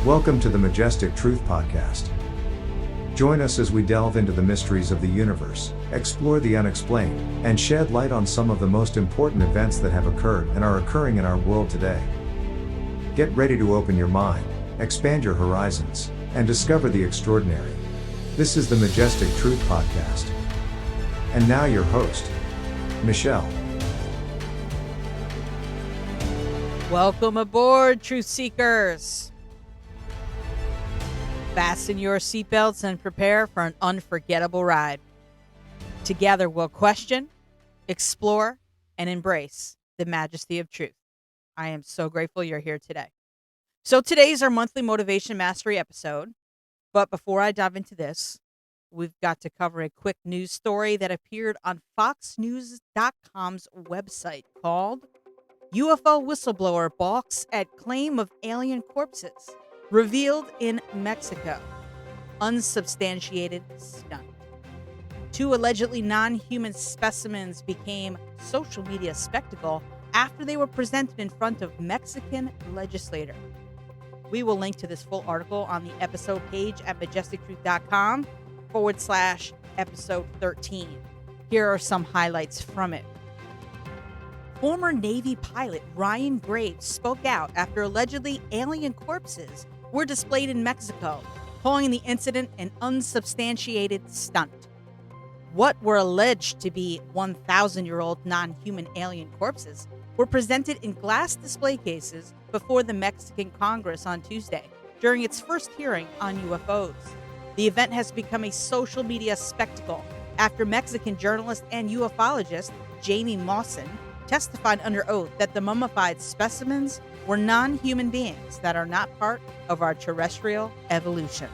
Welcome to the Majestic Truth Podcast. Join us as we delve into the mysteries of the universe, explore the unexplained, and shed light on some of the most important events that have occurred and are occurring in our world today. Get ready to open your mind, expand your horizons, and discover the extraordinary. This is the Majestic Truth Podcast. And now your host, Michelle. Welcome aboard, Truth Seekers. Fasten your seatbelts and prepare for an unforgettable ride. Together we'll question, explore, and embrace the majesty of truth. I am so grateful you're here today. So today's our monthly Motivation Mastery episode. But before I dive into this, we've got to cover a quick news story that appeared on foxnews.com's website called UFO Whistleblower Balks at Claim of Alien Corpses. Revealed in Mexico. Unsubstantiated stunt. Two allegedly non-human specimens became social media spectacle after they were presented in front of Mexican legislator. We will link to this full article on the episode page at majestictruth.com/episode 13. Here are some highlights from it. Former Navy pilot Ryan Graves spoke out after allegedly alien corpses were displayed in Mexico, calling the incident an unsubstantiated stunt. What were alleged to be 1,000-year-old non-human alien corpses were presented in glass display cases before the Mexican Congress on Tuesday during its first hearing on UFOs. The event has become a social media spectacle after Mexican journalist and ufologist Jamie Mawson testified under oath that the mummified specimens were non-human beings that are not part of our terrestrial evolution.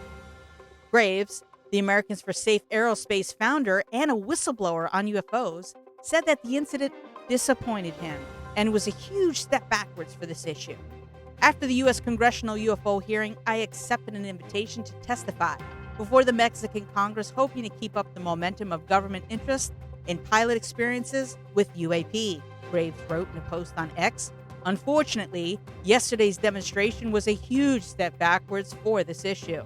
Graves, the Americans for Safe Aerospace founder and a whistleblower on UFOs, said that the incident disappointed him and was a huge step backwards for this issue. After the U.S. congressional UFO hearing, I accepted an invitation to testify before the Mexican Congress, hoping to keep up the momentum of government interest in pilot experiences with UAP, Graves wrote in a post on X. Unfortunately, yesterday's demonstration was a huge step backwards for this issue.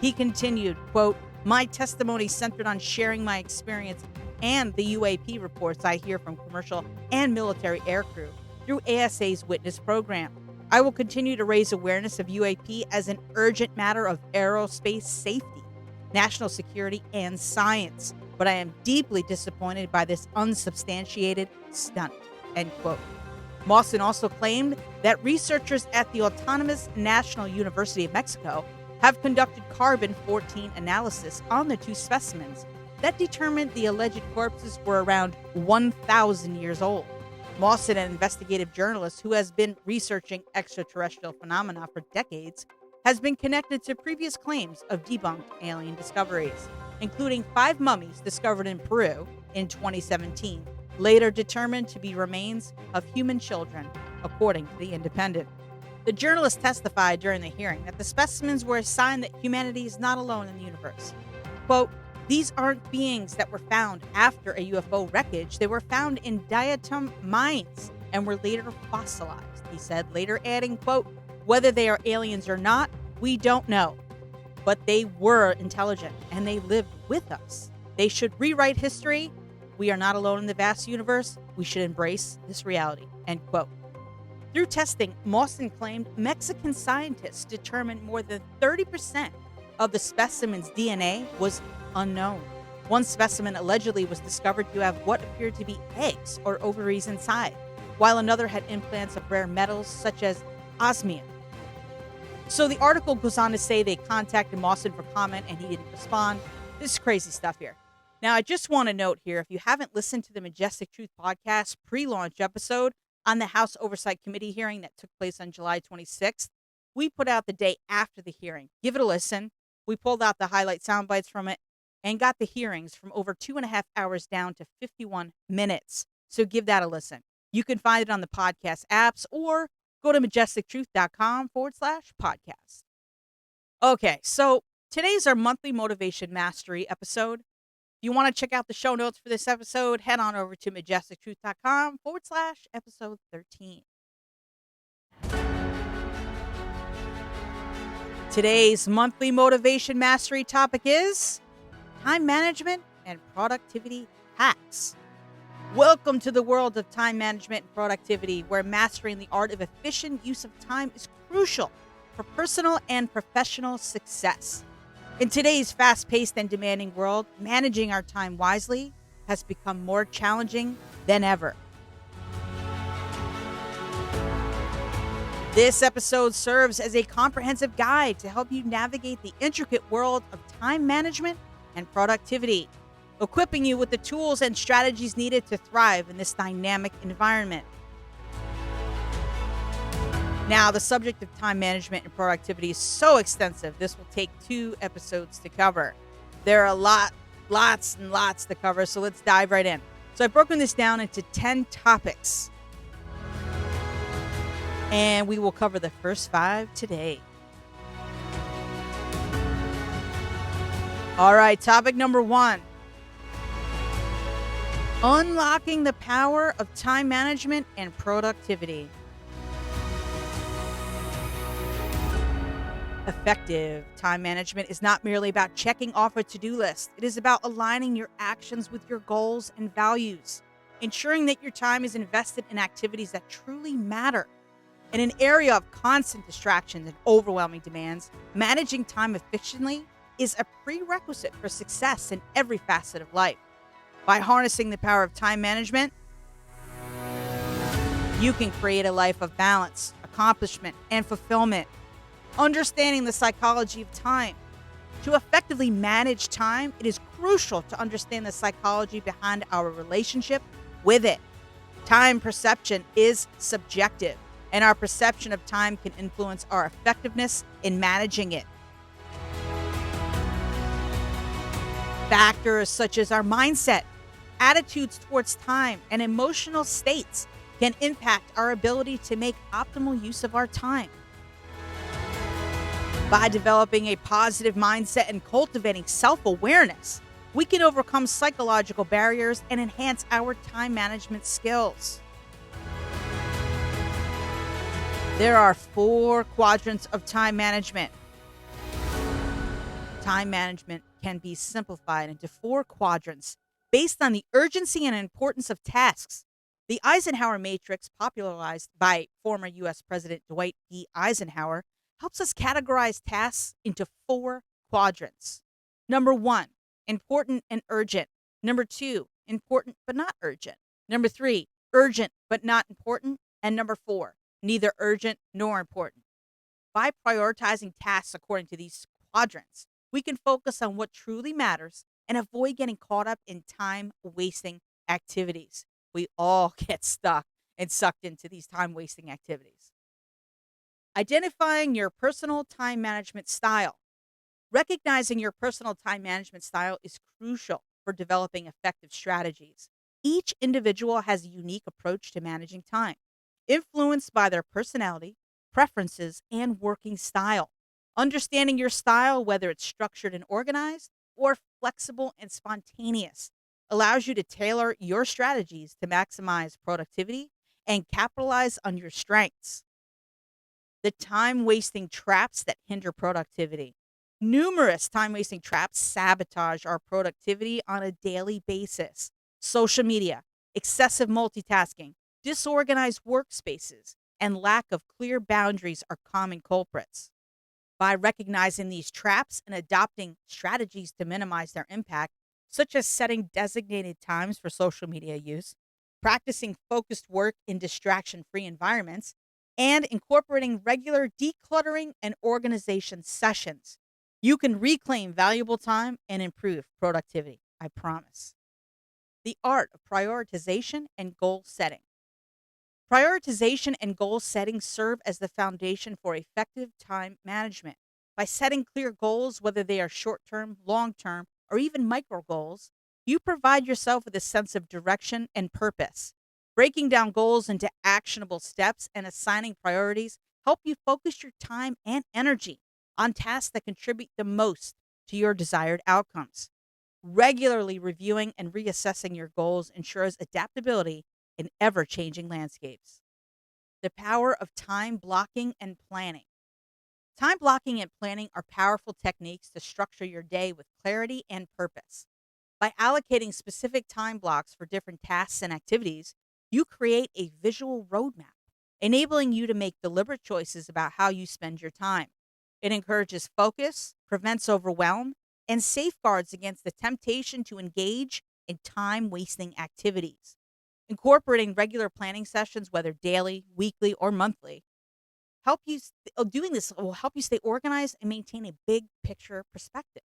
He continued, quote, "My testimony centered on sharing my experience and the UAP reports I hear from commercial and military aircrew through ASA's Witness program. I will continue to raise awareness of UAP as an urgent matter of aerospace safety, national security, and science. But I am deeply disappointed by this unsubstantiated stunt," end quote. Mawson also claimed that researchers at the Autonomous National University of Mexico have conducted carbon-14 analysis on the two specimens that determined the alleged corpses were around 1,000 years old. Mawson, an investigative journalist who has been researching extraterrestrial phenomena for decades, has been connected to previous claims of debunked alien discoveries, including 5 mummies discovered in Peru in 2017, later determined to be remains of human children, according to The Independent. The journalist testified during the hearing that the specimens were a sign that humanity is not alone in the universe. Quote, "These aren't beings that were found after a UFO wreckage. They were found in diatom mines and were later fossilized," he said, later adding, quote, "Whether they are aliens or not, we don't know. But they were intelligent and they lived with us. They should rewrite history. We are not alone in the vast universe. We should embrace this reality," end quote. Through testing, Mawson claimed Mexican scientists determined more than 30% of the specimen's DNA was unknown. One specimen allegedly was discovered to have what appeared to be eggs or ovaries inside, while another had implants of rare metals such as osmium. So the article goes on to say they contacted Mawson for comment and he didn't respond. This is crazy stuff here. Now, I just want to note here, if you haven't listened to the Majestic Truth Podcast pre-launch episode on the House Oversight Committee hearing that took place on July 26th, we put out the day after the hearing. Give it a listen. We pulled out the highlight sound bites from it and got the hearings from over 2.5 hours down to 51 minutes. So give that a listen. You can find it on the podcast apps or go to majestictruth.com/podcast. Okay, so today's our monthly Motivation Mastery episode. If you want to check out the show notes for this episode, head on over to majestictruth.com/episode 13. Today's monthly motivation mastery topic is time management and productivity hacks. Welcome to the world of time management and productivity, where mastering the art of efficient use of time is crucial for personal and professional success. In today's fast-paced and demanding world, managing our time wisely has become more challenging than ever. This episode serves as a comprehensive guide to help you navigate the intricate world of time management and productivity, equipping you with the tools and strategies needed to thrive in this dynamic environment. Now, the subject of time management and productivity is so extensive, this will take 2 episodes to cover. There are lots and lots to cover, so let's dive right in. So I've broken this down into 10 topics, and we will cover the first 5 today. All right, topic number 1. Unlocking the power of time management and productivity. Effective time management is not merely about checking off a to-do list. It is about aligning your actions with your goals and values, ensuring that your time is invested in activities that truly matter. In an area of constant distractions and overwhelming demands, managing time efficiently is a prerequisite for success in every facet of life. By harnessing the power of time management, you can create a life of balance, accomplishment, and fulfillment. Understanding the psychology of time. To effectively manage time, it is crucial to understand the psychology behind our relationship with it. Time perception is subjective, and our perception of time can influence our effectiveness in managing it. Factors such as our mindset, attitudes towards time, and emotional states can impact our ability to make optimal use of our time. By developing a positive mindset and cultivating self-awareness, we can overcome psychological barriers and enhance our time management skills. There are 4 quadrants of time management. Time management can be simplified into 4 quadrants based on the urgency and importance of tasks. The Eisenhower matrix, popularized by former U.S. President Dwight D. Eisenhower, helps us categorize tasks into 4 quadrants. Number 1, important and urgent. Number 2, important but not urgent. Number 3, urgent but not important. And number 4, neither urgent nor important. By prioritizing tasks according to these quadrants, we can focus on what truly matters and avoid getting caught up in time-wasting activities. We all get stuck and sucked into these time-wasting activities. Identifying your personal time management style. Recognizing your personal time management style is crucial for developing effective strategies. Each individual has a unique approach to managing time, influenced by their personality, preferences, and working style. Understanding your style, whether it's structured and organized or flexible and spontaneous, allows you to tailor your strategies to maximize productivity and capitalize on your strengths. The time-wasting traps that hinder productivity. Numerous time-wasting traps sabotage our productivity on a daily basis. Social media, excessive multitasking, disorganized workspaces, and lack of clear boundaries are common culprits. By recognizing these traps and adopting strategies to minimize their impact, such as setting designated times for social media use, practicing focused work in distraction-free environments, and incorporating regular decluttering and organization sessions, you can reclaim valuable time and improve productivity, I promise. The art of prioritization and goal setting. Prioritization and goal setting serve as the foundation for effective time management. By setting clear goals, whether they are short-term, long-term, or even micro goals, you provide yourself with a sense of direction and purpose. Breaking down goals into actionable steps and assigning priorities help you focus your time and energy on tasks that contribute the most to your desired outcomes. Regularly reviewing and reassessing your goals ensures adaptability in ever-changing landscapes. The power of time blocking and planning. Time blocking and planning are powerful techniques to structure your day with clarity and purpose. By allocating specific time blocks for different tasks and activities, you create a visual roadmap, enabling you to make deliberate choices about how you spend your time. It encourages focus, prevents overwhelm, and safeguards against the temptation to engage in time wasting activities. Incorporating regular planning sessions, whether daily, weekly, or monthly, doing this will help you stay organized and maintain a big picture perspective.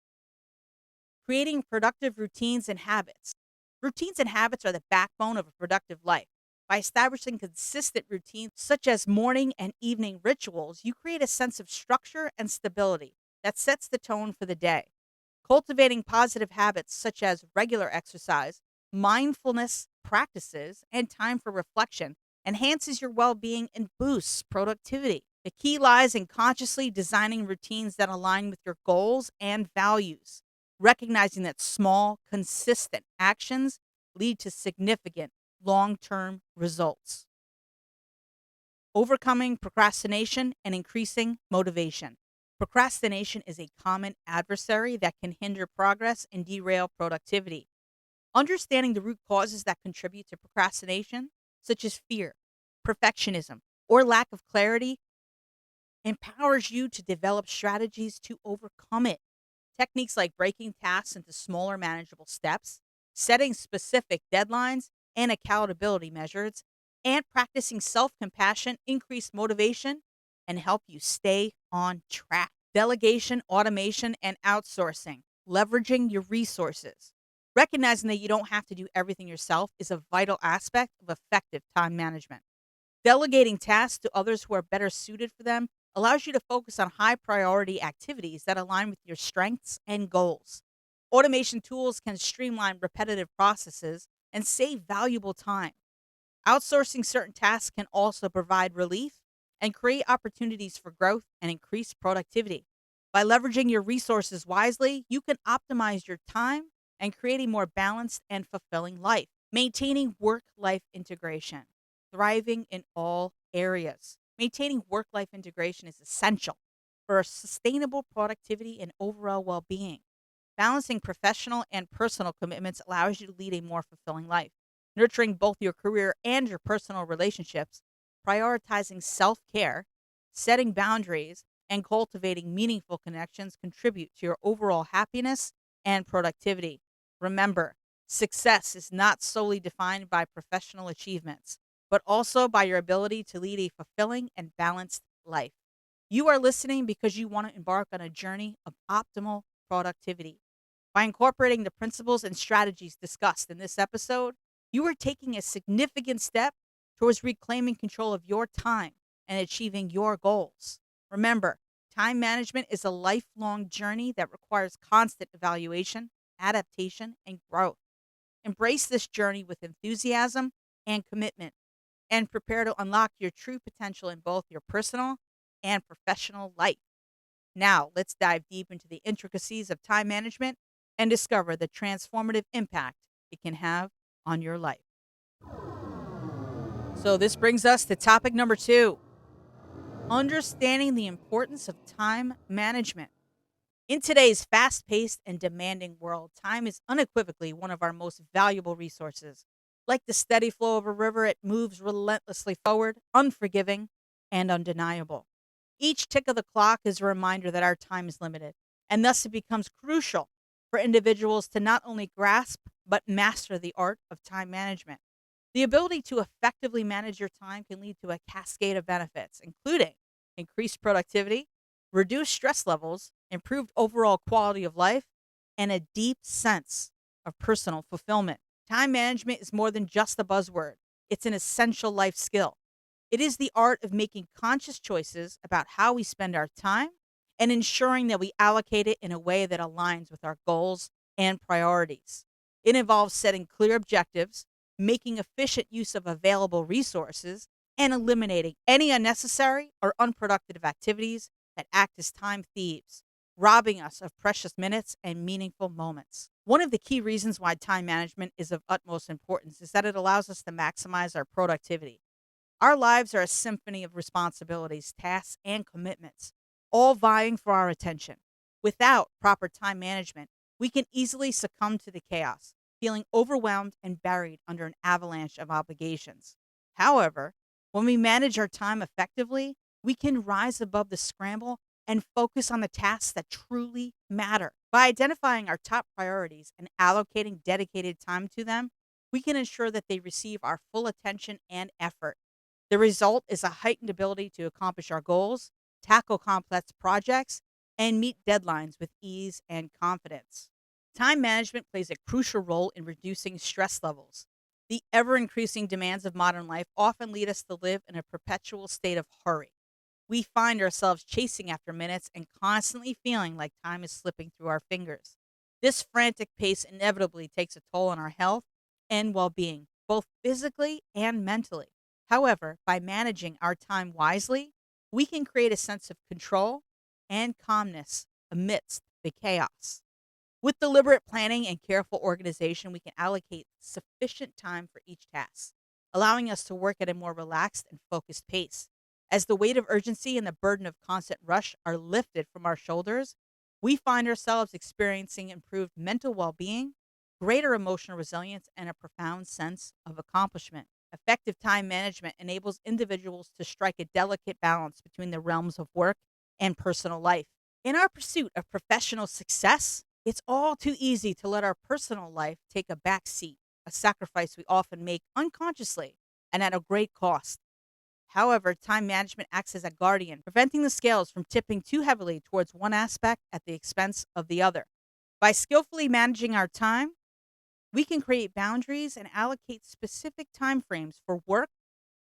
Creating productive routines and habits. Routines and habits are the backbone of a productive life. By establishing consistent routines such as morning and evening rituals, you create a sense of structure and stability that sets the tone for the day. Cultivating positive habits such as regular exercise, mindfulness practices, and time for reflection enhances your well being and boosts productivity. The key lies in consciously designing routines that align with your goals and values, recognizing that small, consistent actions lead to significant long term results. Overcoming procrastination and increasing motivation. Procrastination is a common adversary that can hinder progress and derail productivity. Understanding the root causes that contribute to procrastination, such as fear, perfectionism, or lack of clarity, empowers you to develop strategies to overcome it. Techniques like breaking tasks into smaller, manageable steps, setting specific deadlines and accountability measures, and practicing self compassion increase motivation and help you stay on track. Delegation, automation, and outsourcing, leveraging your resources. Recognizing that you don't have to do everything yourself is a vital aspect of effective time management. Delegating tasks to others who are better suited for them allows you to focus on high priority activities that align with your strengths and goals. Automation tools can streamline repetitive processes and save valuable time. Outsourcing certain tasks can also provide relief and create opportunities for growth and increased productivity. By leveraging your resources wisely, you can optimize your time and create a more balanced and fulfilling life. Maintaining work life integration, thriving in all areas. Maintaining work life integration is essential for sustainable productivity and overall well being. Balancing professional and personal commitments allows you to lead a more fulfilling life. Nurturing both your career and your personal relationships, prioritizing self care, setting boundaries, and cultivating meaningful connections contribute to your overall happiness and productivity. Remember, success is not solely defined by professional achievements, but also by your ability to lead a fulfilling and balanced life. You are listening because you want to embark on a journey of optimal productivity. By incorporating the principles and strategies discussed in this episode, you are taking a significant step towards reclaiming control of your time and achieving your goals. Remember, time management is a lifelong journey that requires constant evaluation, adaptation, and growth. Embrace this journey with enthusiasm and commitment, and prepare to unlock your true potential in both your personal and professional life. Now, let's dive deep into the intricacies of time management and discover the transformative impact it can have on your life. So, this brings us to topic number 2, understanding the importance of time management. In today's fast paced and demanding world, time is unequivocally one of our most valuable resources. Like the steady flow of a river, it moves relentlessly forward, unforgiving, and undeniable. Each tick of the clock is a reminder that our time is limited, and thus it becomes crucial for individuals to not only grasp but master the art of time management. The ability to effectively manage your time can lead to a cascade of benefits, including increased productivity, reduced stress levels, improved overall quality of life, and a deep sense of personal fulfillment. Time management is more than just a buzzword, it's an essential life skill. It is the art of making conscious choices about how we spend our time and ensuring that we allocate it in a way that aligns with our goals and priorities. It involves setting clear objectives, making efficient use of available resources, and eliminating any unnecessary or unproductive activities that act as time thieves, robbing us of precious minutes and meaningful moments. One of the key reasons why time management is of utmost importance is that it allows us to maximize our productivity. Our lives are a symphony of responsibilities, tasks, and commitments. all vying for our attention. Without proper time management, we can easily succumb to the chaos, feeling overwhelmed and buried under an avalanche of obligations. However, when we manage our time effectively, we can rise above the scramble and focus on the tasks that truly matter. By identifying our top priorities and allocating dedicated time to them, we can ensure that they receive our full attention and effort. The result is a heightened ability to accomplish our goals, tackle complex projects, and meet deadlines with ease and confidence. Time management plays a crucial role in reducing stress levels. The ever increasing demands of modern life often lead us to live in a perpetual state of hurry. We find ourselves chasing after minutes and constantly feeling like time is slipping through our fingers. This frantic pace inevitably takes a toll on our health and well being, both physically and mentally. However, by managing our time wisely, we can create a sense of control and calmness amidst the chaos. With deliberate planning and careful organization, we can allocate sufficient time for each task, allowing us to work at a more relaxed and focused pace. As the weight of urgency and the burden of constant rush are lifted from our shoulders, we find ourselves experiencing improved mental well being, greater emotional resilience, and a profound sense of accomplishment. Effective time management enables individuals to strike a delicate balance between the realms of work and personal life. In our pursuit of professional success, it's all too easy to let our personal life take a back seat, a sacrifice we often make unconsciously and at a great cost. However, time management acts as a guardian, preventing the scales from tipping too heavily towards one aspect at the expense of the other. By skillfully managing our time, we can create boundaries and allocate specific time frames for work,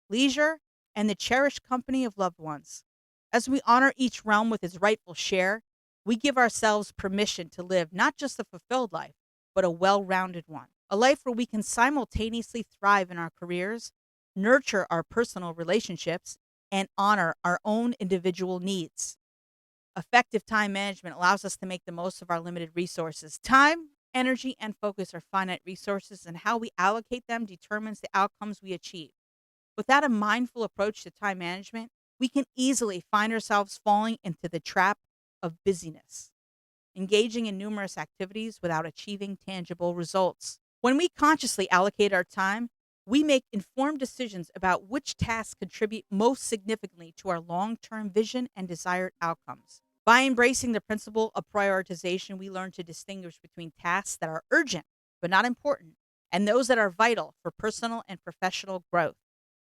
leisure, and the cherished company of loved ones. As we honor each realm with its rightful share, we give ourselves permission to live not just a fulfilled life, but a well rounded one. A life where we can simultaneously thrive in our careers, nurture our personal relationships, and honor our own individual needs. Effective time management allows us to make the most of our limited resources. Time, energy, and focus are finite resources, and how we allocate them determines the outcomes we achieve. Without a mindful approach to time management, we can easily find ourselves falling into the trap of busyness, engaging in numerous activities without achieving tangible results. When we consciously allocate our time, we make informed decisions about which tasks contribute most significantly to our long term vision and desired outcomes. By embracing the principle of prioritization, we learn to distinguish between tasks that are urgent but not important and those that are vital for personal and professional growth.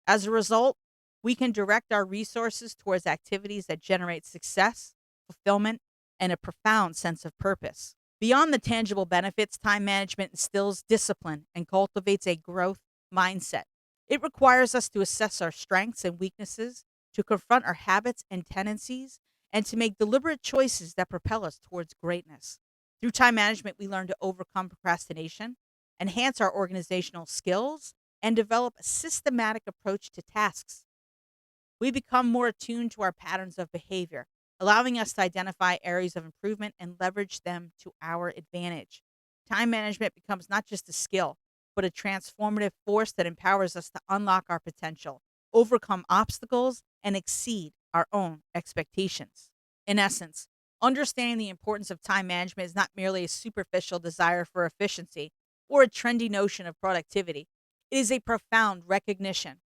As a result, we can direct our resources towards activities that generate success, fulfillment, and a profound sense of purpose. Beyond the tangible benefits, time management instills discipline and cultivates a growth mindset. It requires us to assess our strengths and weaknesses, to confront our habits and tendencies, and to make deliberate choices that propel us towards greatness. Through time management, we learn to overcome procrastination, enhance our organizational skills, and develop a systematic approach to tasks. We become more attuned to our patterns of behavior, allowing us to identify areas of improvement and leverage them to our advantage. Time management becomes not just a skill, but a transformative force that empowers us to unlock our potential, overcome obstacles, and exceed our own expectations. In essence, understanding the importance of time management is not merely a superficial desire for efficiency or a trendy notion of productivity. It is a profound recognition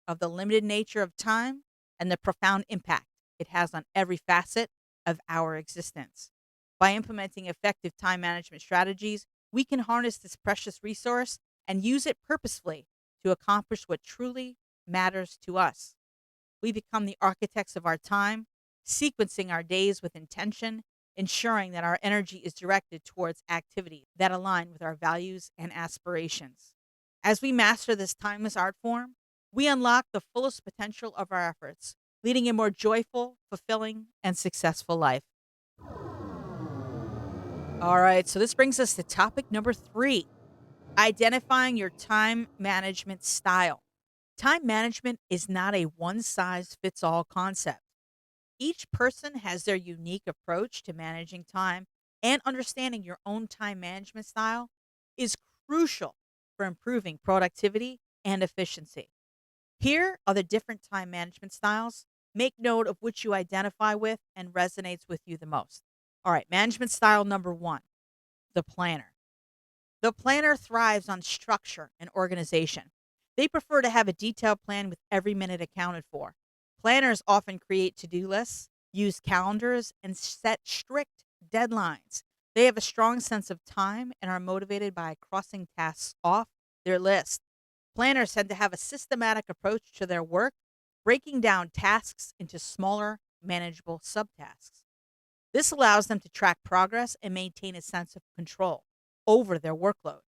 of the limited nature of time and the profound impact it has on every facet of our existence. By implementing effective time management strategies, we can harness this precious resource and use it purposefully to accomplish what truly matters to us. We become the architects of our time, sequencing our days with intention, ensuring that our energy is directed towards activities that align with our values and aspirations. As we master this timeless art form, we unlock the fullest potential of our efforts, leading a more joyful, fulfilling, and successful life. All right, so this brings us to topic number 3, identifying your time management style. Time management is not a one size fits all concept. Each person has their unique approach to managing time, and understanding your own time management style is crucial for improving productivity and efficiency. Here are the different time management styles Make note of which you identify with and resonates with you the most. All right, management style number one, the planner. The planner thrives on structure and organization. They prefer to have a detailed plan with every minute accounted for. Planners often create to do lists, use calendars, and set strict deadlines. They have a strong sense of time and are motivated by crossing tasks off their list. Planners tend to have a systematic approach to their work, breaking down tasks into smaller, manageable subtasks. This allows them to track progress and maintain a sense of control over their workload.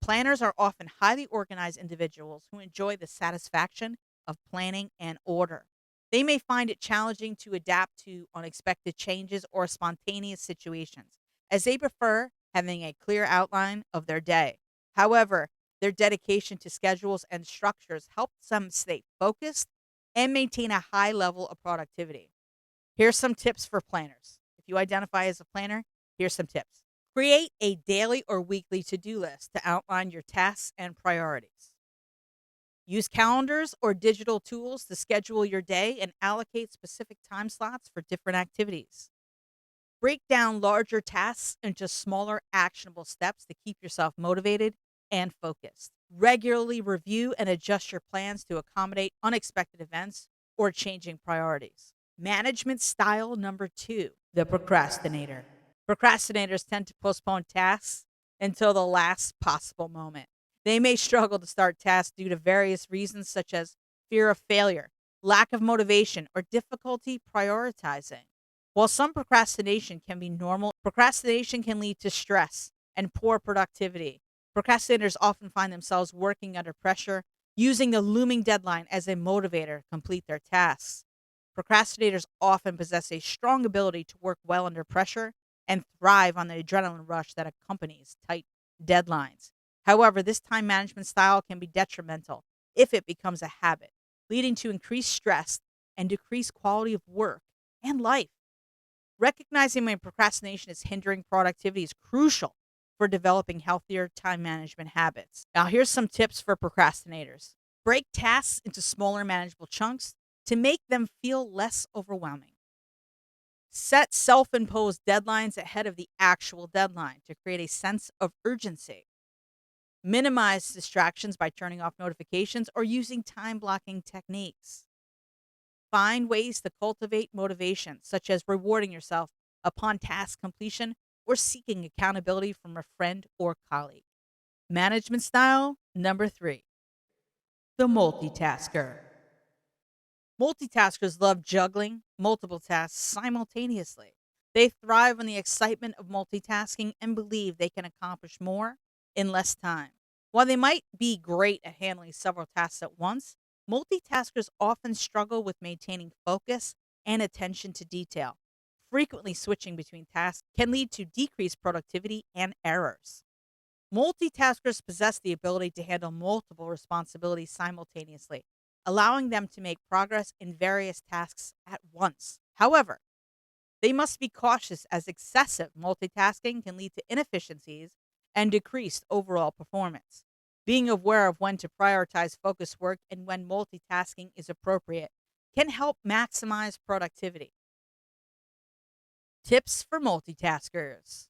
Planners are often highly organized individuals who enjoy the satisfaction of planning and order. They may find it challenging to adapt to unexpected changes or spontaneous situations, as they prefer having a clear outline of their day. However, their dedication to schedules and structures helps them stay focused and maintain a high level of productivity. Here's some tips for planners. If you identify as a planner, here's some tips. Create a daily or weekly to do list to outline your tasks and priorities. Use calendars or digital tools to schedule your day and allocate specific time slots for different activities. Break down larger tasks into smaller, actionable steps to keep yourself motivated and focused. Regularly review and adjust your plans to accommodate unexpected events or changing priorities. Management style number two, the procrastinator. Procrastinators tend to postpone tasks until the last possible moment. They may struggle to start tasks due to various reasons, such as fear of failure, lack of motivation, or difficulty prioritizing. While some procrastination can be normal, procrastination can lead to stress and poor productivity. Procrastinators often find themselves working under pressure, using the looming deadline as a motivator to complete their tasks. Procrastinators often possess a strong ability to work well under pressure and thrive on the adrenaline rush that accompanies tight deadlines. However, this time management style can be detrimental if it becomes a habit, leading to increased stress and decreased quality of work and life. Recognizing when procrastination is hindering productivity is crucial for developing healthier time management habits. Now, here's some tips for procrastinators. Break tasks into smaller, manageable chunks to make them feel less overwhelming. Set self imposed deadlines ahead of the actual deadline to create a sense of urgency. Minimize distractions by turning off notifications or using time blocking techniques. Find ways to cultivate motivation, such as rewarding yourself upon task completion or seeking accountability from a friend or colleague. Management style number three, the multitasker. Multitaskers love juggling multiple tasks simultaneously. They thrive on the excitement of multitasking and believe they can accomplish more in less time. While they might be great at handling several tasks at once, multitaskers often struggle with maintaining focus and attention to detail. Frequently switching between tasks can lead to decreased productivity and errors. Multitaskers possess the ability to handle multiple responsibilities simultaneously, allowing them to make progress in various tasks at once. However, they must be cautious as excessive multitasking can lead to inefficiencies and decreased overall performance. Being aware of when to prioritize focus work and when multitasking is appropriate can help maximize productivity. Tips for multitaskers.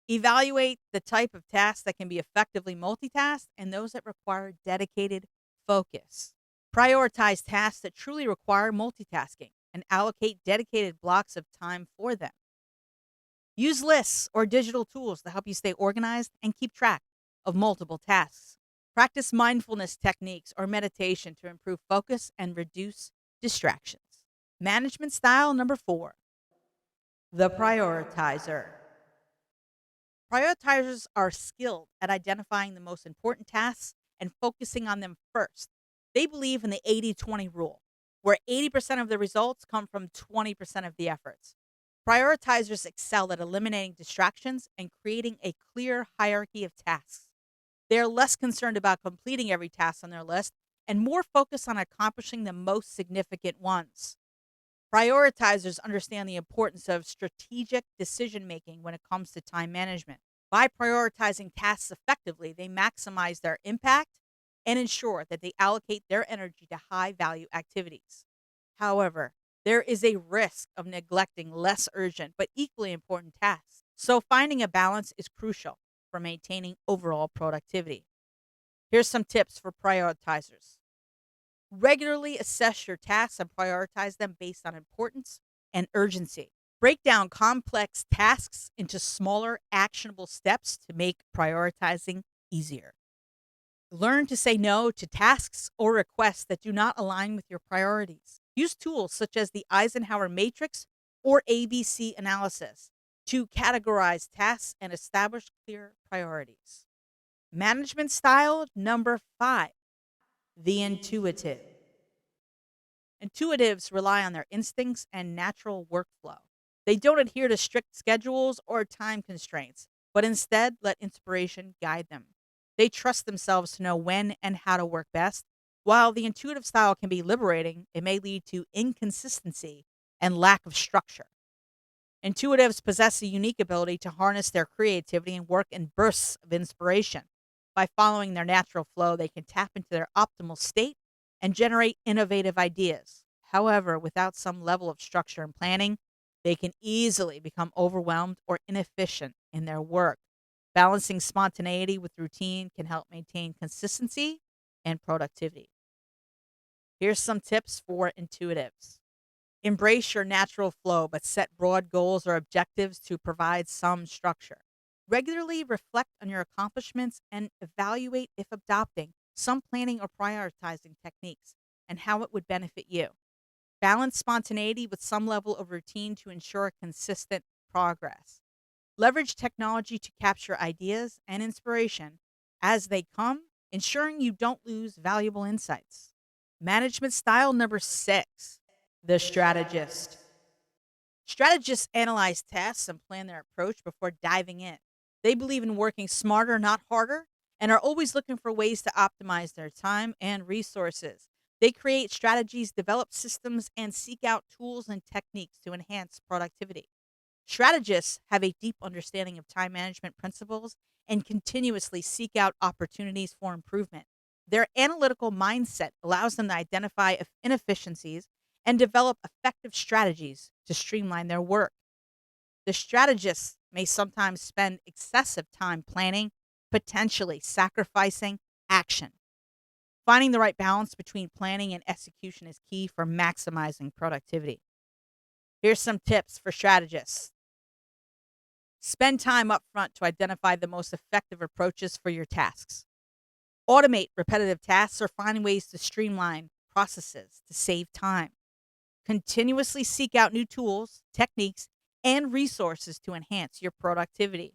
Evaluate the type of tasks that can be effectively multitasked and those that require dedicated focus. Prioritize tasks that truly require multitasking and allocate dedicated blocks of time for them. Use lists or digital tools to help you stay organized and keep track of multiple tasks. Practice mindfulness techniques or meditation to improve focus and reduce distractions. Management style number four, the prioritizer. Prioritizers are skilled at identifying the most important tasks and focusing on them first. They believe in the 80-20 rule, where 80% of the results come from 20% of the efforts. Prioritizers excel at eliminating distractions and creating a clear hierarchy of tasks. They are less concerned about completing every task on their list and more focused on accomplishing the most significant ones. Prioritizers understand the importance of strategic decision making when it comes to time management. By prioritizing tasks effectively, they maximize their impact and ensure that they allocate their energy to high value activities. However, there is a risk of neglecting less urgent but equally important tasks. So, finding a balance is crucial for maintaining overall productivity. Here's some tips for prioritizers. Regularly assess your tasks and prioritize them based on importance and urgency. Break down complex tasks into smaller, actionable steps to make prioritizing easier. Learn to say no to tasks or requests that do not align with your priorities. Use tools such as the Eisenhower Matrix or ABC analysis to categorize tasks and establish clear priorities. Management style number 5, the intuitive. Intuitives rely on their instincts and natural workflow. They don't adhere to strict schedules or time constraints, but instead let inspiration guide them. They trust themselves to know when and how to work best. While the intuitive style can be liberating, it may lead to inconsistency and lack of structure. Intuitives possess a unique ability to harness their creativity and work in bursts of inspiration. By following their natural flow, they can tap into their optimal state and generate innovative ideas. However, without some level of structure and planning, they can easily become overwhelmed or inefficient in their work. Balancing spontaneity with routine can help maintain consistency and productivity. Here's some tips for intuitives. Embrace your natural flow, but set broad goals or objectives to provide some structure. Regularly reflect on your accomplishments and evaluate if adopting some planning or prioritizing techniques and how it would benefit you. Balance spontaneity with some level of routine to ensure consistent progress. Leverage technology to capture ideas and inspiration as they come, ensuring you don't lose valuable insights. Management style number 6, the strategist. Strategists analyze tasks and plan their approach before diving in. They believe in working smarter, not harder, and are always looking for ways to optimize their time and resources. They create strategies, develop systems, and seek out tools and techniques to enhance productivity. Strategists have a deep understanding of time management principles and continuously seek out opportunities for improvement. Their analytical mindset allows them to identify inefficiencies and develop effective strategies to streamline their work. The strategists may sometimes spend excessive time planning, potentially sacrificing action. Finding the right balance between planning and execution is key for maximizing productivity. Here's some tips for strategists. Spend time up front to identify the most effective approaches for your tasks. Automate repetitive tasks or find ways to streamline processes to save time. Continuously seek out new tools, techniques, and resources to enhance your productivity.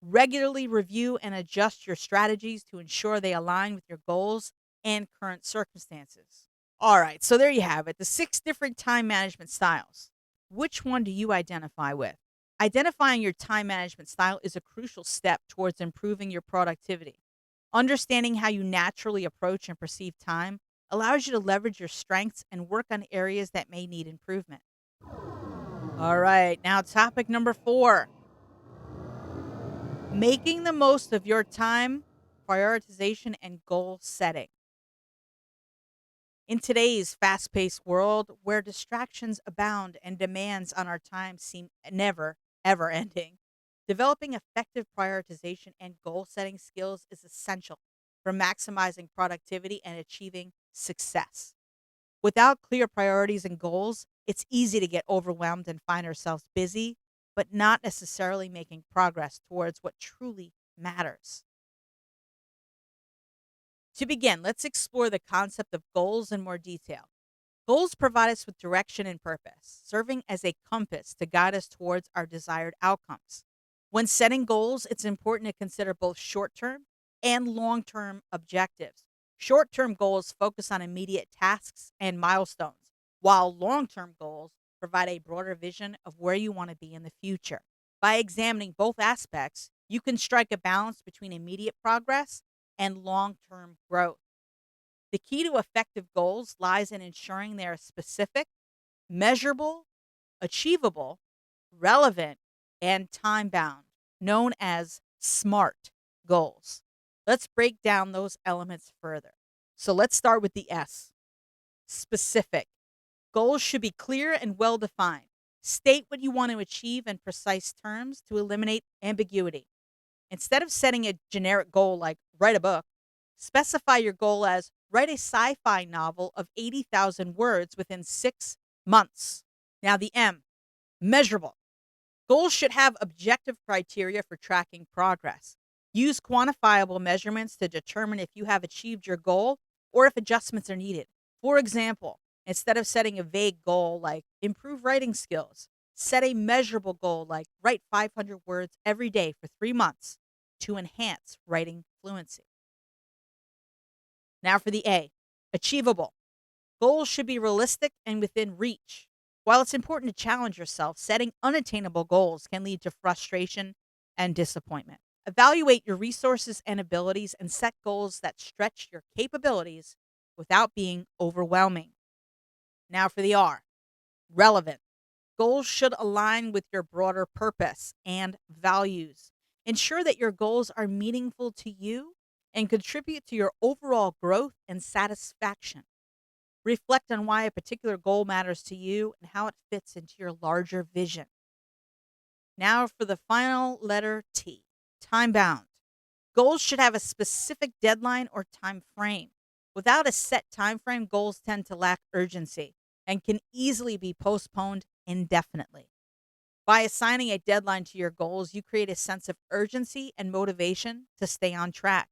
Regularly review and adjust your strategies to ensure they align with your goals and current circumstances. All right, so there you have it, the 6 different time management styles. Which one do you identify with? Identifying your time management style is a crucial step towards improving your productivity. Understanding how you naturally approach and perceive time allows you to leverage your strengths and work on areas that may need improvement. All right, now topic number 4, making the most of your time, prioritization, and goal setting. In today's fast paced world where distractions abound and demands on our time seem never, ever ending, developing effective prioritization and goal setting skills is essential for maximizing productivity and achieving success. Without clear priorities and goals, it's easy to get overwhelmed and find ourselves busy, but not necessarily making progress towards what truly matters. To begin, let's explore the concept of goals in more detail. Goals provide us with direction and purpose, serving as a compass to guide us towards our desired outcomes. When setting goals, it's important to consider both short term and long term objectives. Short term goals focus on immediate tasks and milestones, while long term goals provide a broader vision of where you want to be in the future. By examining both aspects, you can strike a balance between immediate progress and long term growth. The key to effective goals lies in ensuring they are specific, measurable, achievable, relevant, and time bound, known as SMART goals. Let's break down those elements further. So let's start with the S, specific. Goals should be clear and well defined. State what you want to achieve in precise terms to eliminate ambiguity. Instead of setting a generic goal like write a book, specify your goal as write a sci fi novel of 80,000 words within 6 months. Now, the M, measurable. Goals should have objective criteria for tracking progress. Use quantifiable measurements to determine if you have achieved your goal or if adjustments are needed. For example, instead of setting a vague goal like improve writing skills, set a measurable goal like write 500 words every day for 3 months to enhance writing fluency. Now for the A, achievable. Goals should be realistic and within reach. While it's important to challenge yourself, setting unattainable goals can lead to frustration and disappointment. Evaluate your resources and abilities and set goals that stretch your capabilities without being overwhelming. Now for the R, relevant. Goals should align with your broader purpose and values. Ensure that your goals are meaningful to you and contribute to your overall growth and satisfaction. Reflect on why a particular goal matters to you and how it fits into your larger vision. Now for the final letter T, time bound. Goals should have a specific deadline or time frame. Without a set time frame, goals tend to lack urgency and can easily be postponed indefinitely. By assigning a deadline to your goals, you create a sense of urgency and motivation to stay on track.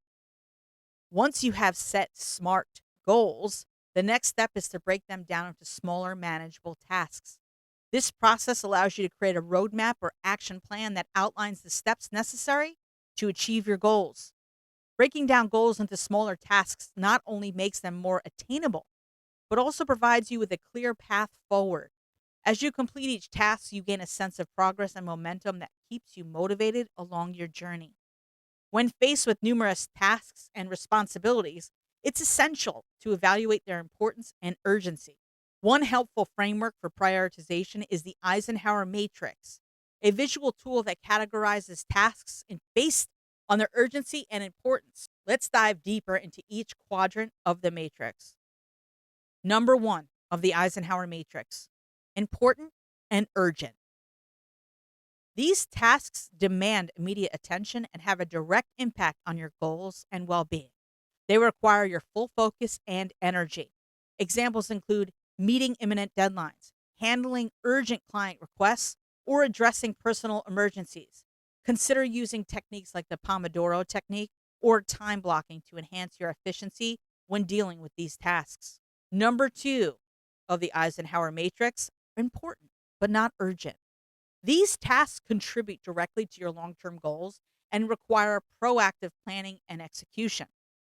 Once you have set SMART goals, the next step is to break them down into smaller, manageable tasks. This process allows you to create a roadmap or action plan that outlines the steps necessary to achieve your goals. Breaking down goals into smaller tasks not only makes them more attainable, but also provides you with a clear path forward. As you complete each task, you gain a sense of progress and momentum that keeps you motivated along your journey. When faced with numerous tasks and responsibilities, it's essential to evaluate their importance and urgency. One helpful framework for prioritization is the Eisenhower Matrix, a visual tool that categorizes tasks based on their urgency and importance. Let's dive deeper into each quadrant of the matrix. Number 1 of the Eisenhower Matrix, important and urgent. These tasks demand immediate attention and have a direct impact on your goals and well being. They require your full focus and energy. Examples include meeting imminent deadlines, handling urgent client requests, or addressing personal emergencies. Consider using techniques like the Pomodoro technique or time blocking to enhance your efficiency when dealing with these tasks. Number 2 of the Eisenhower Matrix, important but not urgent. These tasks contribute directly to your long term goals and require proactive planning and execution.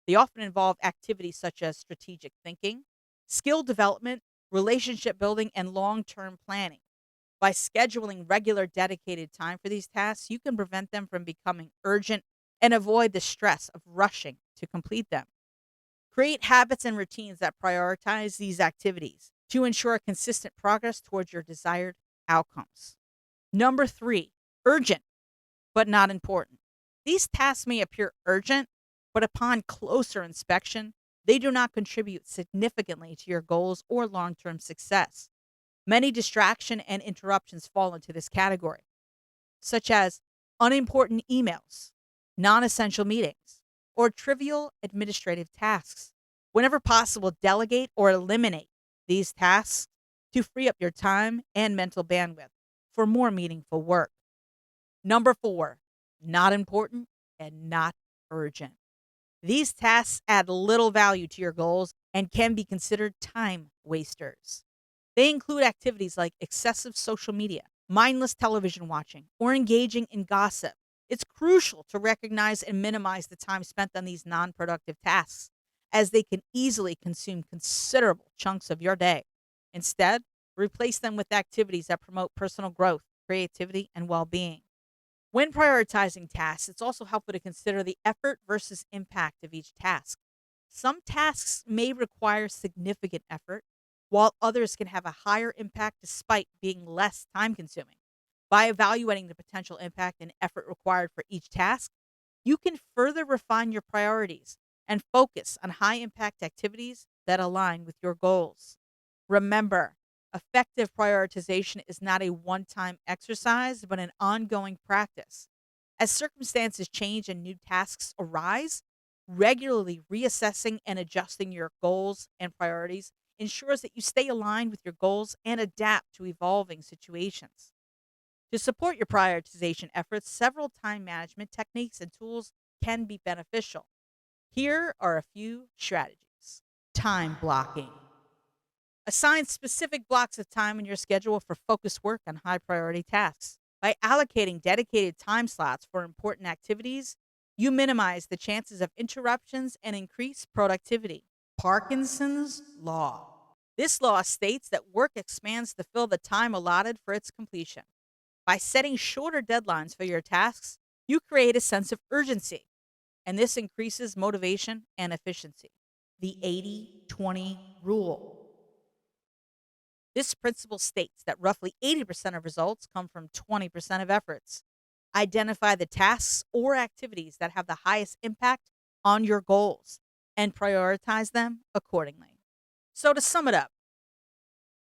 They often involve activities such as strategic thinking, skill development, relationship building, and long term planning. By scheduling regular dedicated time for these tasks, you can prevent them from becoming urgent and avoid the stress of rushing to complete them. Create habits and routines that prioritize these activities to ensure consistent progress towards your desired outcomes. Number 3, urgent but not important. These tasks may appear urgent, but upon closer inspection, they do not contribute significantly to your goals or long term success. Many distraction and interruptions fall into this category, such as unimportant emails, non essential meetings, or trivial administrative tasks. Whenever possible, delegate or eliminate these tasks to free up your time and mental bandwidth for more meaningful work. Number 4, not important and not urgent. These tasks add little value to your goals and can be considered time wasters. They include activities like excessive social media, mindless television watching, or engaging in gossip. It's crucial to recognize and minimize the time spent on these non productive tasks, as they can easily consume considerable chunks of your day. Instead, replace them with activities that promote personal growth, creativity, and well being. When prioritizing tasks, it's also helpful to consider the effort versus impact of each task. Some tasks may require significant effort, while others can have a higher impact despite being less time consuming. By evaluating the potential impact and effort required for each task, you can further refine your priorities and focus on high impact activities that align with your goals. Remember, Effective prioritization is not a one time exercise, but an ongoing practice. As circumstances change and new tasks arise, regularly reassessing and adjusting your goals and priorities ensures that you stay aligned with your goals and adapt to evolving situations. To support your prioritization efforts, several time management techniques and tools can be beneficial. Here are a few strategies. Time blocking. Assign specific blocks of time in your schedule for focused work on high priority tasks. By allocating dedicated time slots for important activities, you minimize the chances of interruptions and increase productivity. Parkinson's Law. This law states that work expands to fill the time allotted for its completion. By setting shorter deadlines for your tasks, you create a sense of urgency, and this increases motivation and efficiency. The 80-20 rule. This principle states that roughly 80% of results come from 20% of efforts. Identify the tasks or activities that have the highest impact on your goals and prioritize them accordingly. So, to sum it up,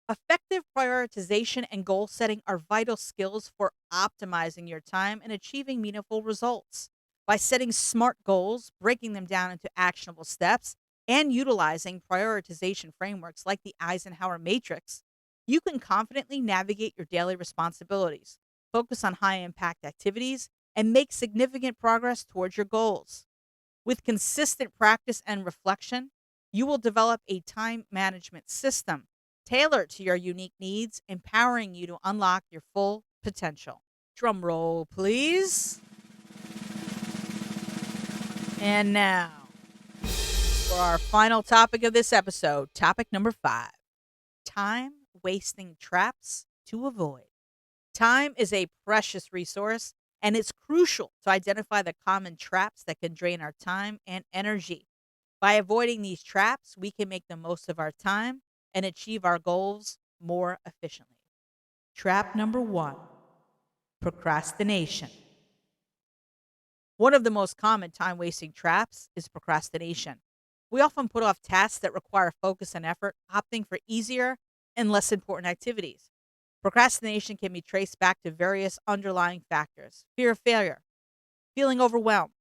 effective prioritization and goal setting are vital skills for optimizing your time and achieving meaningful results. By setting smart goals, breaking them down into actionable steps, and utilizing prioritization frameworks like the Eisenhower Matrix, you can confidently navigate your daily responsibilities, focus on high impact activities, and make significant progress towards your goals. With consistent practice and reflection, you will develop a time management system tailored to your unique needs, empowering you to unlock your full potential. Drum roll, please. And now, for our final topic of this episode, topic number 5, time wasting traps to avoid. Time is a precious resource, and it's crucial to identify the common traps that can drain our time and energy. By avoiding these traps, we can make the most of our time and achieve our goals more efficiently. Trap number 1, procrastination. One of the most common time wasting traps is procrastination. We often put off tasks that require focus and effort, opting for easier and less important activities. Procrastination can be traced back to various underlying factors: fear of failure, feeling overwhelmed,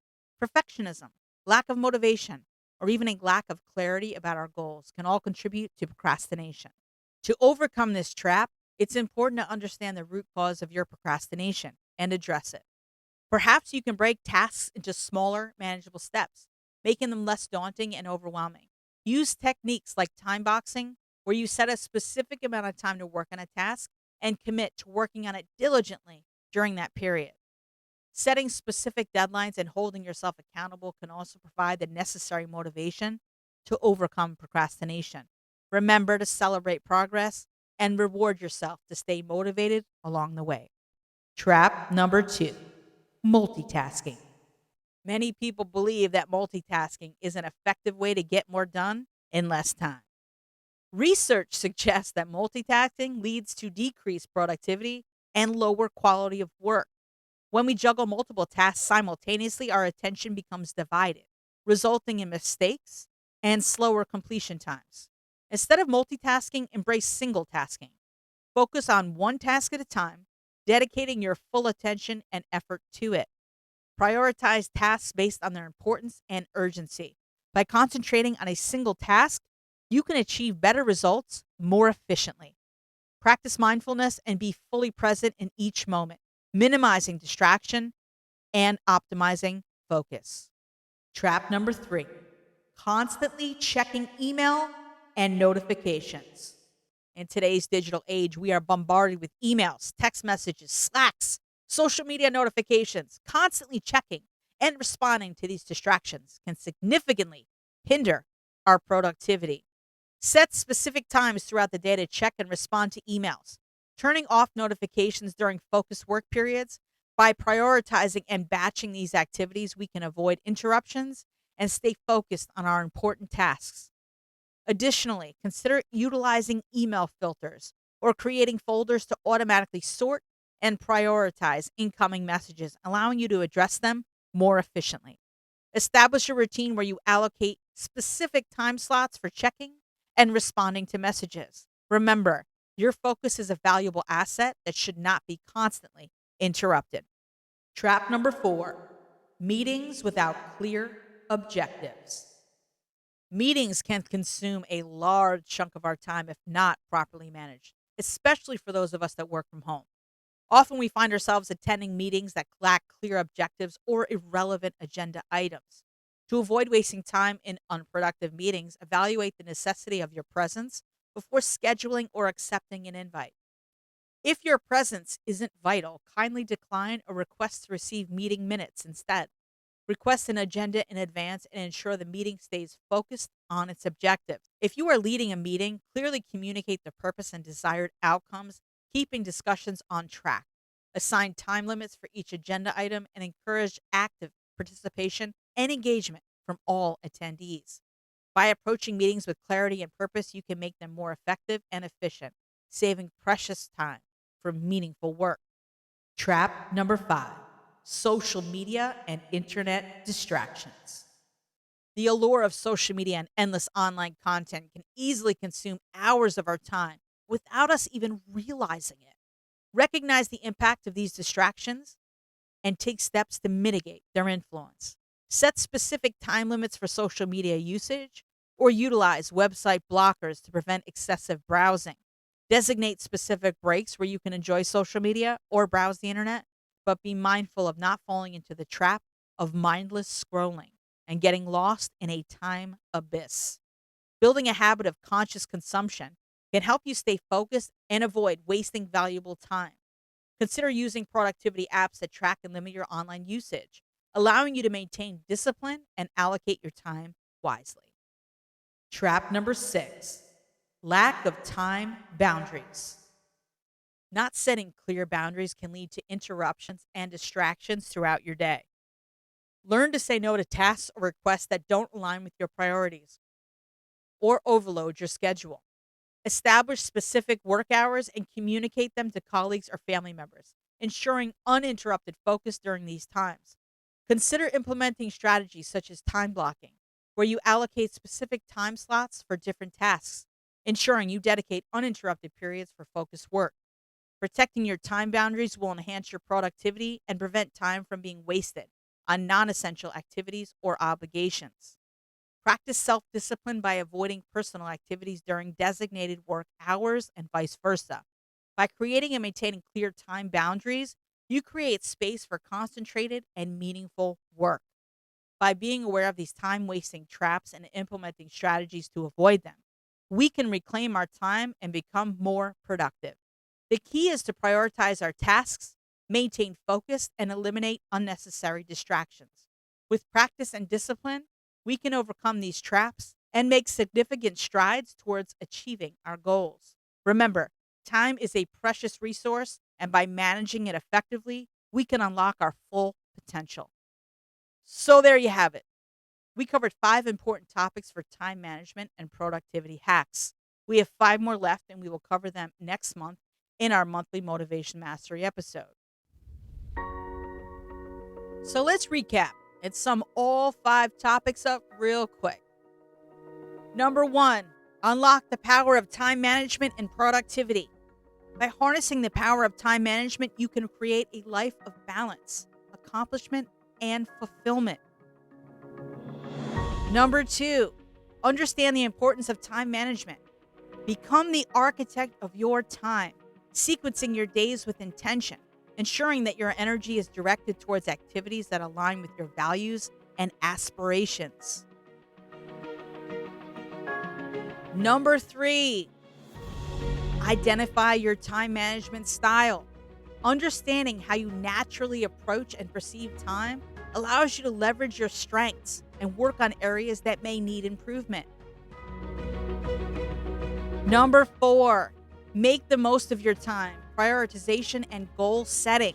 perfectionism, lack of motivation, or even a lack of clarity about our goals can all contribute to procrastination. To overcome this trap, it's important to understand the root cause of your procrastination and address it. Perhaps you can break tasks into smaller, manageable steps, making them less daunting and overwhelming. Use techniques like time boxing, where you set a specific amount of time to work on a task and commit to working on it diligently during that period. Setting specific deadlines and holding yourself accountable can also provide the necessary motivation to overcome procrastination. Remember to celebrate progress and reward yourself to stay motivated along the way. Trap number 2, multitasking. Many people believe that multitasking is an effective way to get more done in less time. Research suggests that multitasking leads to decreased productivity and lower quality of work. When we juggle multiple tasks simultaneously, our attention becomes divided, resulting in mistakes and slower completion times. Instead of multitasking, embrace single tasking. Focus on one task at a time, dedicating your full attention and effort to it. Prioritize tasks based on their importance and urgency. By concentrating on a single task, you can achieve better results more efficiently. Practice mindfulness and be fully present in each moment, minimizing distraction and optimizing focus. Trap number 3, constantly checking email and notifications. In today's digital age, we are bombarded with emails, text messages, Slacks, social media notifications. Constantly checking and responding to these distractions can significantly hinder our productivity. Set specific times throughout the day to check and respond to emails. Turning off notifications during focused work periods. By prioritizing and batching these activities, we can avoid interruptions and stay focused on our important tasks. Additionally, consider utilizing email filters or creating folders to automatically sort and prioritize incoming messages, allowing you to address them more efficiently. Establish a routine where you allocate specific time slots for checking and responding to messages. Remember, Your focus is a valuable asset that should not be constantly interrupted. Trap number 4, meetings without clear objectives. Meetings can consume a large chunk of our time if not properly managed, especially for those of us that work from home. Often we find ourselves attending meetings that lack clear objectives or irrelevant agenda items. To avoid wasting time in unproductive meetings, evaluate the necessity of your presence before scheduling or accepting an invite. If your presence isn't vital, kindly decline or request to receive meeting minutes instead. Request an agenda in advance and ensure the meeting stays focused on its objectives. If you are leading a meeting, clearly communicate the purpose and desired outcomes, keeping discussions on track. Assign time limits for each agenda item and encourage active participation and engagement from all attendees. By approaching meetings with clarity and purpose, you can make them more effective and efficient, saving precious time for meaningful work. Trap number 5, social media and internet distractions. The allure of social media and endless online content can easily consume hours of our time without us even realizing it. Recognize the impact of these distractions and take steps to mitigate their influence. Set specific time limits for social media usage or utilize website blockers to prevent excessive browsing. Designate specific breaks where you can enjoy social media or browse the internet, but be mindful of not falling into the trap of mindless scrolling and getting lost in a time abyss. Building a habit of conscious consumption can help you stay focused and avoid wasting valuable time. Consider using productivity apps that track and limit your online usage, allowing you to maintain discipline and allocate your time wisely. Trap number 6, lack of time boundaries. Not setting clear boundaries can lead to interruptions and distractions throughout your day. Learn to say no to tasks or requests that don't align with your priorities or overload your schedule. Establish specific work hours and communicate them to colleagues or family members, ensuring uninterrupted focus during these times. Consider implementing strategies such as time blocking, where you allocate specific time slots for different tasks, ensuring you dedicate uninterrupted periods for focused work. Protecting your time boundaries will enhance your productivity and prevent time from being wasted on non essential activities or obligations. Practice self discipline by avoiding personal activities during designated work hours and vice versa. By creating and maintaining clear time boundaries, you create space for concentrated and meaningful work. By being aware of these time wasting traps and implementing strategies to avoid them, we can reclaim our time and become more productive. The key is to prioritize our tasks, maintain focus, and eliminate unnecessary distractions. With practice and discipline, we can overcome these traps and make significant strides towards achieving our goals. Remember, time is a precious resource, and by managing it effectively, we can unlock our full potential. So there you have it. We covered 5 important topics for time management and productivity hacks. We have 5 more left, and we will cover them next month in our monthly Motivation Mastery episode. So let's recap and sum all 5 topics up real quick. Number 1, unlock the power of time management and productivity. By harnessing the power of time management, you can create a life of balance, accomplishment, and fulfillment. Number 2, understand the importance of time management. Become the architect of your time, sequencing your days with intention, ensuring that your energy is directed towards activities that align with your values and aspirations. Number 3, identify your time management style. Understanding how you naturally approach and perceive time allows you to leverage your strengths and work on areas that may need improvement. Number 4, make the most of your time, prioritization, and goal setting.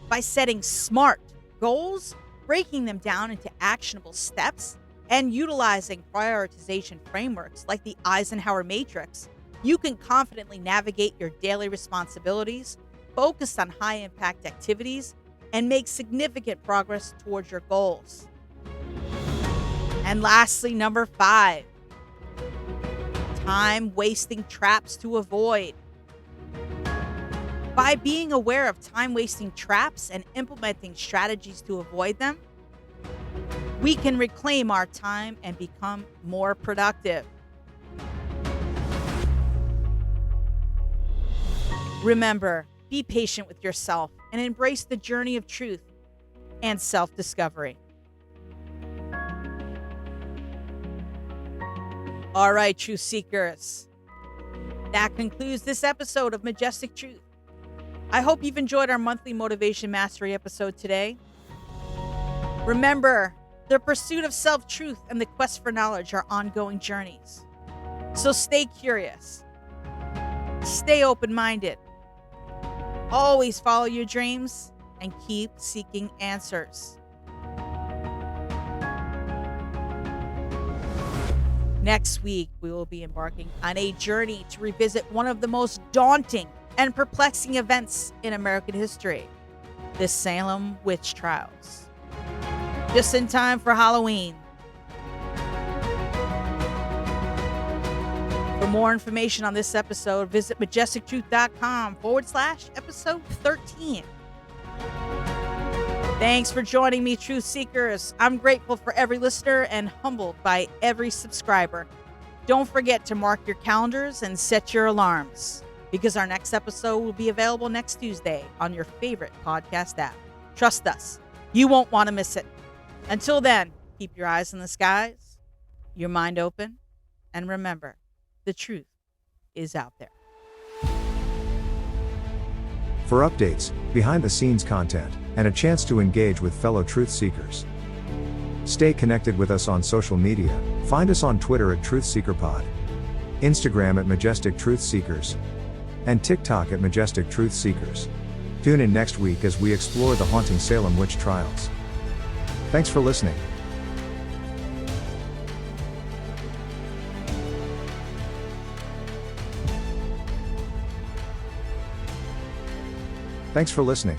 By setting SMART goals, breaking them down into actionable steps, and utilizing prioritization frameworks like the Eisenhower Matrix, you can confidently navigate your daily responsibilities, focus on high-impact activities, and make significant progress towards your goals. And lastly, number 5, time-wasting traps to avoid. By being aware of time-wasting traps and implementing strategies to avoid them, we can reclaim our time and become more productive. Remember, be patient with yourself and embrace the journey of truth and self-discovery. All right, truth seekers. That concludes this episode of Majestic Truth. I hope you've enjoyed our monthly Motivation Mastery episode today. Remember, the pursuit of self-truth and the quest for knowledge are ongoing journeys. So stay curious. Stay open-minded. Always follow your dreams and keep seeking answers. Next week, we will be embarking on a journey to revisit one of the most daunting and perplexing events in American history, the Salem witch trials. Just in time for Halloween. For more information on this episode, visit majestictruth.com/episode 13. Thanks for joining me, Truth Seekers. I'm grateful for every listener and humbled by every subscriber. Don't forget to mark your calendars and set your alarms, because our next episode will be available next Tuesday on your favorite podcast app. Trust us, you won't want to miss it. Until then, keep your eyes in the skies, your mind open, and remember, the truth is out there. For updates, behind-the-scenes content, and a chance to engage with fellow truth seekers, stay connected with us on social media. Find us on Twitter at TruthSeekerPod, Instagram at Majestic Truth Seekers, and TikTok at Majestic Truth Seekers. Tune in next week as we explore the haunting Salem witch trials. Thanks for listening. Thanks for listening.